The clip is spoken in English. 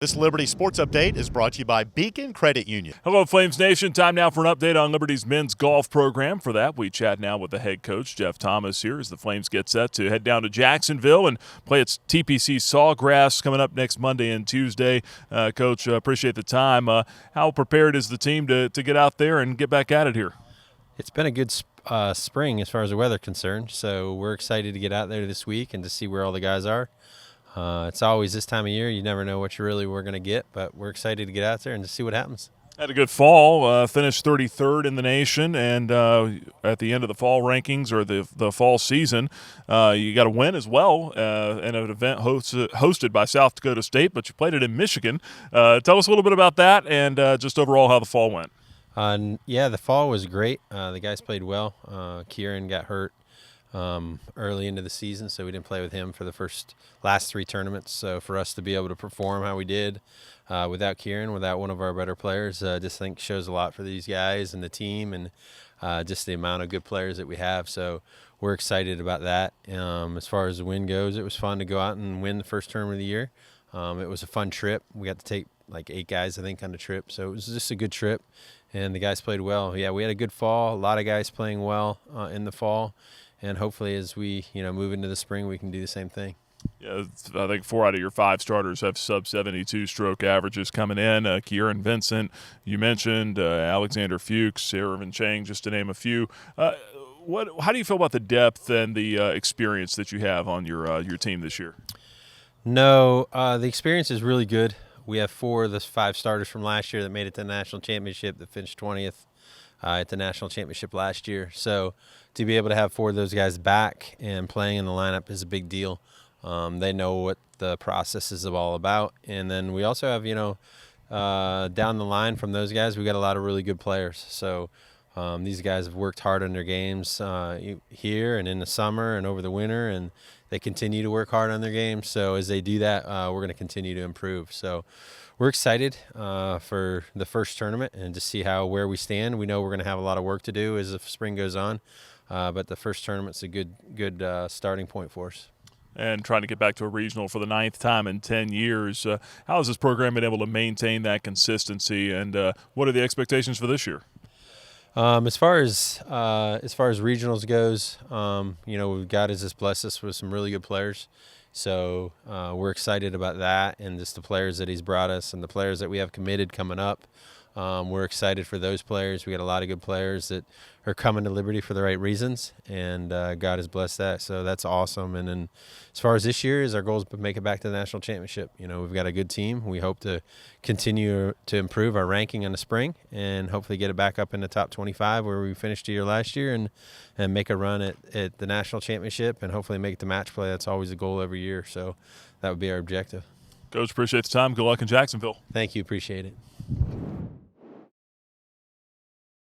This Liberty Sports Update is brought to you by Beacon Credit Union. Hello, Flames Nation. Time now for an update on Liberty's men's golf program. For that, we chat now with the head coach, Jeff Thomas, here as the Flames get set to head down to Jacksonville and play its TPC Sawgrass coming up next Monday and Tuesday. Coach, appreciate the time. How prepared is the team to get out there and get back at it here? It's been a good spring as far as the weather concerned, so we're excited to get out there this week and to see where all the guys are. It's always this time of year. You never know what we're going to get, but we're excited to get out there and to see what happens. Had a good fall, finished 33rd in the nation, and at the end of the fall rankings or the fall season, you got a win as well in an event hosted by South Dakota State, but you played it in Michigan. Tell us a little bit about that and just overall how the fall went. Yeah, the fall was great. The guys played well. Kieran got hurt early into the season, so we didn't play with him for the last three tournaments. So for us to be able to perform how we did without Kieran, without one of our better players, just think shows a lot for these guys and the team, and just the amount of good players that we have. So we're excited about that. As far as the win goes, it was fun to go out and win the first tournament of the year. It was a fun trip. We got to take like 8 guys, I think, on the trip. So it was just a good trip, and the guys played well. Yeah, we had a good fall. A lot of guys playing well in the fall. And hopefully as we move into the spring, we can do the same thing. Yeah, I think 4 out of your 5 starters have sub-72 stroke averages coming in. Kieran Vincent, you mentioned, Alexander Fuchs, Irvin Chang, just to name a few. How do you feel about the depth and the experience that you have on your team this year? No, the experience is really good. We have 4 of the 5 starters from last year that made it to the national championship that finished 20th. At the national championship last year. So to be able to have 4 of those guys back and playing in the lineup is a big deal. They know what the process is all about. And then we also have, down the line from those guys, we got a lot of really good players. So these guys have worked hard on their games here and in the summer and over the winter, and they continue to work hard on their games. So as they do that, we're going to continue to improve. So we're excited for the first tournament and to see where we stand. We know we're going to have a lot of work to do as the spring goes on, but the first tournament's a good starting point for us. And trying to get back to a regional for the 9th time in 10 years. How has this program been able to maintain that consistency, and what are the expectations for this year? As far as regionals goes, God has just blessed us with some really good players. So we're excited about that, and just the players that he's brought us and the players that we have committed coming up. We're excited for those players. We got a lot of good players that are coming to Liberty for the right reasons, and God has blessed that. So that's awesome. And then as far as this year, our goal is to make it back to the national championship. We've got a good team. We hope to continue to improve our ranking in the spring and hopefully get it back up in the top 25 where we finished the year last year, and make a run at the national championship and hopefully make it to match play. That's always a goal every year. So that would be our objective. Coach, appreciate the time. Good luck in Jacksonville. Thank you. Appreciate it.